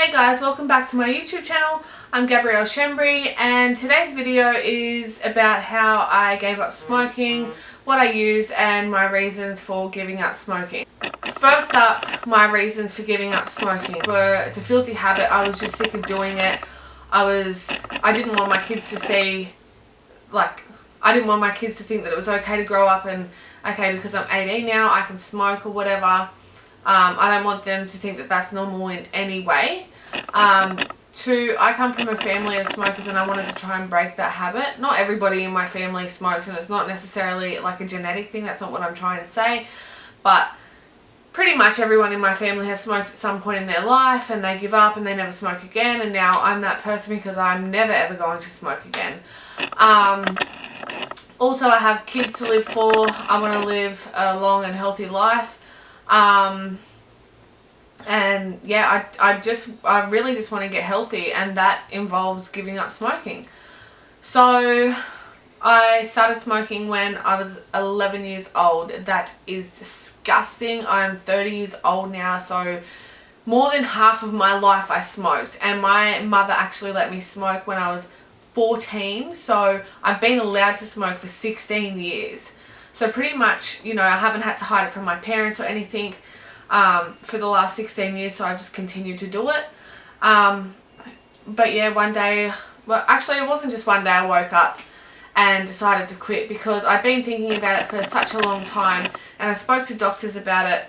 Hey guys, welcome back to my YouTube channel. I'm Gabrielle Shembry and today's video is about how I gave up smoking, what I use and my reasons for giving up smoking. First up, my reasons for giving up smoking. It's a filthy habit. I was just sick of doing it. I didn't want my kids to see, I didn't want my kids to think that it was okay to grow up and okay, because I'm 18 now I can smoke or whatever. I don't want them to think that that's normal in any way. Two, I come from a family of smokers and I wanted to try and break that habit. Not everybody in my family smokes and it's not necessarily like a genetic thing, that's not what I'm trying to say. But pretty much everyone in my family has smoked at some point in their life and they give up and they never smoke again, and now I'm that person because I'm never ever going to smoke again. Also, I have kids to live for. I want to live a long and healthy life. And yeah, I really just want to get healthy, and that involves giving up smoking. So I started smoking when I was 11 years old. That is disgusting. I'm 30 years old now, so more than half of my life I smoked, and my mother actually let me smoke when I was 14, so I've been allowed to smoke for 16 years. So pretty much, you know, I haven't had to hide it from my parents or anything for the last 16 years, so I've just continued to do it. But yeah, one day, well actually it wasn't just one day, I woke up and decided to quit because I'd been thinking about it for such a long time, and I spoke to doctors about it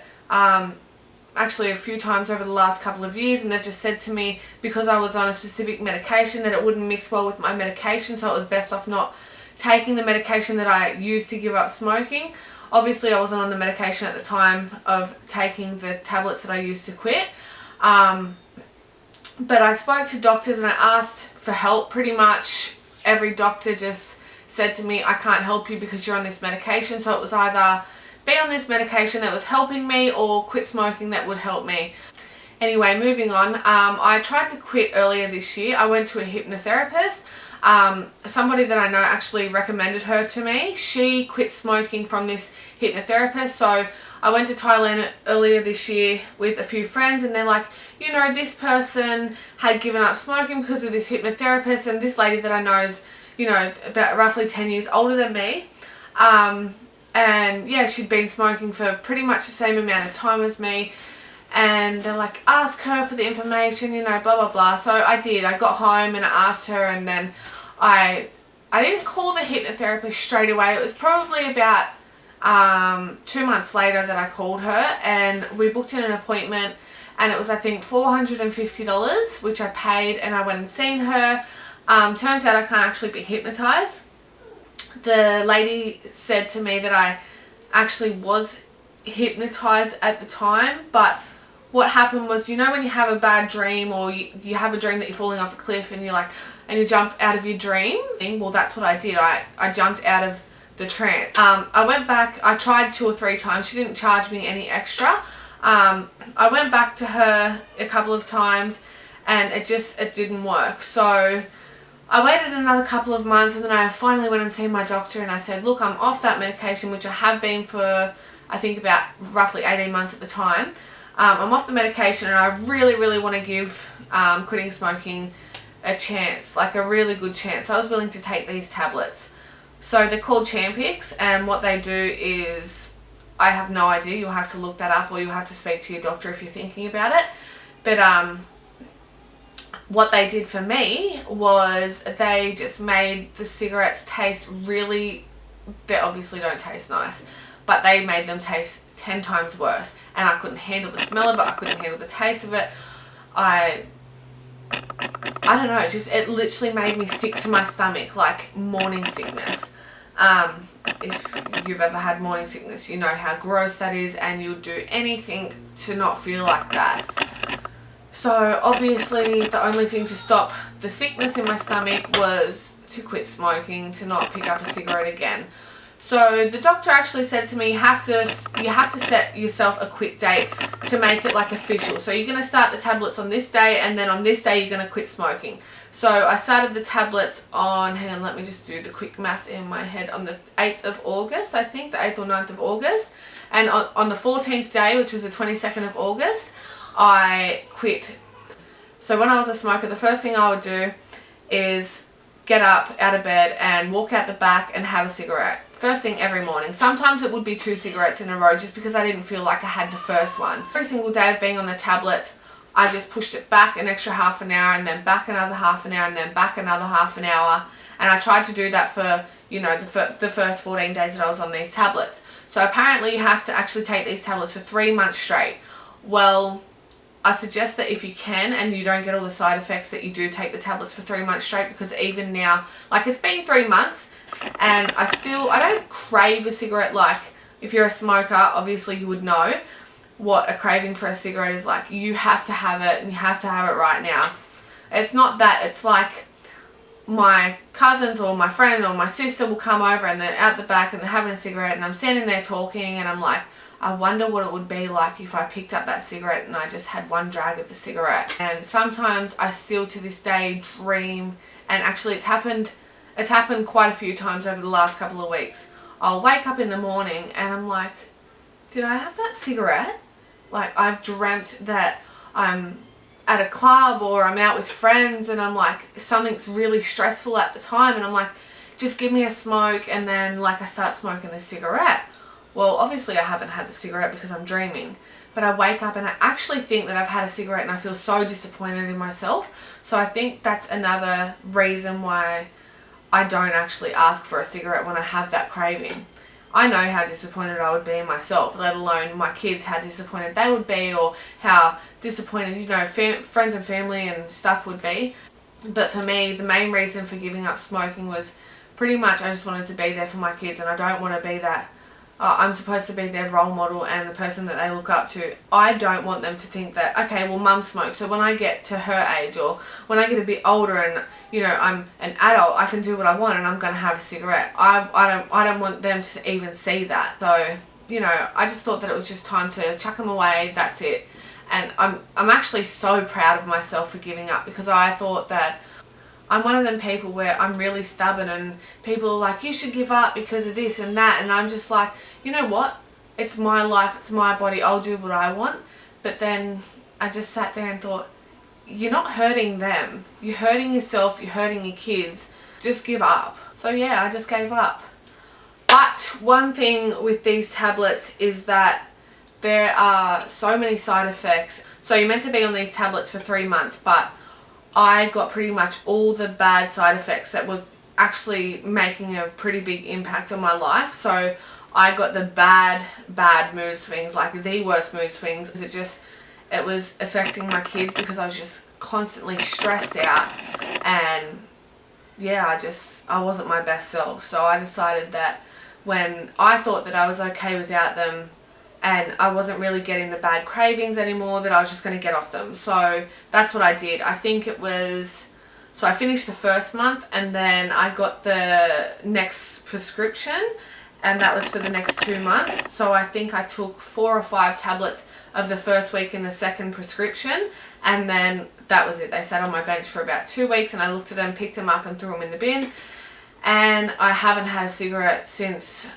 actually a few times over the last couple of years, and they've just said to me because I was on a specific medication that it wouldn't mix well with my medication, so it was best off not taking the medication that I used to give up smoking. Obviously I wasn't on the medication at the time of taking the tablets that I used to quit, but I spoke to doctors and I asked for help. Pretty much every doctor just said to me, I can't help you because you're on this medication. So it was either be on this medication that was helping me or quit smoking that would help me. Anyway, moving on, I tried to quit earlier this year. I went to a hypnotherapist. Somebody that I know actually recommended her to me. She quit smoking from this hypnotherapist. So I went to Thailand earlier this year with a few friends, and they're like, you know, this person had given up smoking because of this hypnotherapist, and this lady that I know is, you know, about roughly 10 years older than me. And yeah, she'd been smoking for pretty much the same amount of time as me. And they're like, ask her for the information, you know, blah, blah, blah. So I did. I got home and I asked her, and then I didn't call the hypnotherapist straight away. It was probably about 2 months later that I called her, and we booked in an appointment, and it was, I think, $450, which I paid, and I went and seen her. Turns out I can't actually be hypnotized. The lady said to me that I actually was hypnotized at the time, but what happened was, you know, when you have a bad dream, or you have a dream that you're falling off a cliff and you're like, and you jump out of your dream? Well, that's what I did. I jumped out of the trance. I went back, I tried 2 or 3 times. She didn't charge me any extra. I went back to her a couple of times and it didn't work. So I waited another couple of months, and then I finally went and seen my doctor, and I said, look, I'm off that medication, which I have been for, I think, about roughly 18 months at the time. I'm off the medication, and I really, really want to give quitting smoking a chance, like a really good chance. So I was willing to take these tablets. So they're called CHAMPIX, and what they do is, I have no idea, you'll have to look that up, or you'll have to speak to your doctor if you're thinking about it. But what they did for me was they just made the cigarettes taste really, they obviously don't taste nice, but they made them taste 10 times worse, and I couldn't handle the smell of it, I couldn't handle the taste of it. I don't know, it literally made me sick to my stomach, like morning sickness. If you've ever had morning sickness, you know how gross that is, and you'll do anything to not feel like that. So obviously the only thing to stop the sickness in my stomach was to quit smoking, to not pick up a cigarette again. So the doctor actually said to me, you have to set yourself a quit date to make it like official. So you're going to start the tablets on this day, and then on this day you're going to quit smoking. So I started the tablets on, hang on, let me just do the quick math in my head, on the 8th of August, I think, the 8th or 9th of August. And on the 14th day, which was the 22nd of August, I quit So when I was a smoker, the first thing I would do is get up out of bed and walk out the back and have a cigarette. First thing every morning. Sometimes it would be 2 cigarettes in a row just because I didn't feel like I had the first one. Every single day of being on the tablets, I just pushed it back an extra half an hour and then back another half an hour and then back another half an hour. And I tried to do that for, you know, the first 14 days that I was on these tablets. So apparently you have to actually take these tablets for 3 months straight. Well, I suggest that if you can and you don't get all the side effects, that you do take the tablets for 3 months straight, because even now, like, it's been 3 months and I don't crave a cigarette. Like, if you're a smoker, obviously you would know what a craving for a cigarette is like. You have to have it and you have to have it right now. It's not that, it's like my cousins or my friend or my sister will come over and they're out the back and they're having a cigarette and I'm standing there talking and I'm like, I wonder what it would be like if I picked up that cigarette and I just had one drag of the cigarette. And sometimes I still to this day dream, and actually it's happened quite a few times over the last couple of weeks. I'll wake up in the morning and I'm like, did I have that cigarette? Like, I've dreamt that I'm at a club or I'm out with friends and I'm like, something's really stressful at the time and I'm like, just give me a smoke, and then like I start smoking this cigarette. Well, obviously I haven't had the cigarette because I'm dreaming, but I wake up and I actually think that I've had a cigarette and I feel so disappointed in myself. So I think that's another reason why I don't actually ask for a cigarette when I have that craving. I know how disappointed I would be in myself, let alone my kids, how disappointed they would be, or how disappointed, you know, friends and family and stuff would be. But for me, the main reason for giving up smoking was pretty much I just wanted to be there for my kids, and I don't want to be that I'm supposed to be their role model and the person that they look up to. I don't want them to think that, okay, well, mum smokes, so when I get to her age or when I get a bit older and, you know, I'm an adult, I can do what I want and I'm going to have a cigarette. I don't want them to even see that. So, you know, I just thought that it was just time to chuck them away. That's it. And I'm actually so proud of myself for giving up, because I thought that I'm one of them people where I'm really stubborn and people are like, you should give up because of this and that, and I'm just like, you know what, it's my life, it's my body, I'll do what I want. But then I just sat there and thought, you're not hurting them, you're hurting yourself, you're hurting your kids, just give up. So yeah, I just gave up. But one thing with these tablets is that there are so many side effects. So you're meant to be on these tablets for 3 months, but I got pretty much all the bad side effects that were actually making a pretty big impact on my life. So I got the bad mood swings, like the worst mood swings. It was affecting my kids because I was just constantly stressed out, and yeah, I wasn't my best self. So I decided that when I thought that I was okay without them, and I wasn't really getting the bad cravings anymore, that I was just going to get off them. So that's what I did. I think it was, so I finished the first month and then I got the next prescription, and that was for the next 2 months. So I think I took 4 or 5 tablets of the first week in the second prescription, and then that was it. They sat on my bench for about 2 weeks and I looked at them, picked them up and threw them in the bin. And I haven't had a cigarette since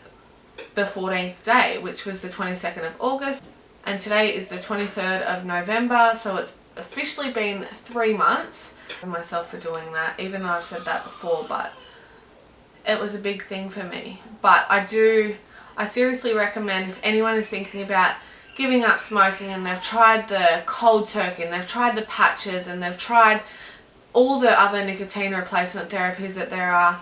the 14th day, which was the 22nd of August, and today is the 23rd of November, so it's officially been 3 months for myself for doing that, even though I've said that before, but it was a big thing for me. But I seriously recommend, if anyone is thinking about giving up smoking and they've tried the cold turkey and they've tried the patches and they've tried all the other nicotine replacement therapies that there are,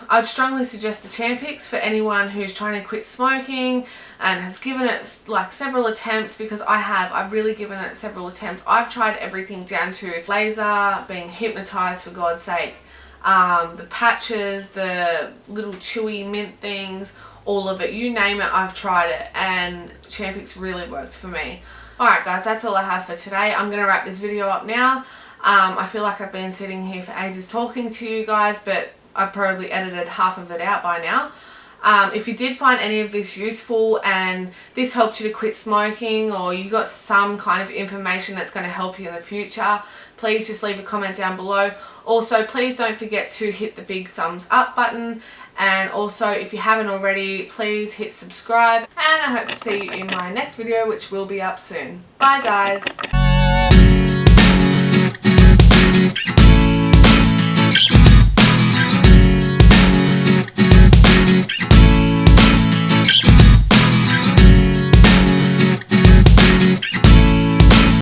I'd strongly suggest the Champix for anyone who's trying to quit smoking and has given it like several attempts, because I've really given it several attempts. I've tried everything down to laser, being hypnotized for God's sake, the patches, the little chewy mint things, all of it, you name it, I've tried it, and Chantix really worked for me. Alright guys, that's all I have for today. I'm going to wrap this video up now. I feel like I've been sitting here for ages talking to you guys, but I've probably edited half of it out by now. If you did find any of this useful and this helped you to quit smoking, or you got some kind of information that's going to help you in the future, please just leave a comment down below. Also, please don't forget to hit the big thumbs up button, and also if you haven't already, please hit subscribe, and I hope to see you in my next video, which will be up soon. Bye guys!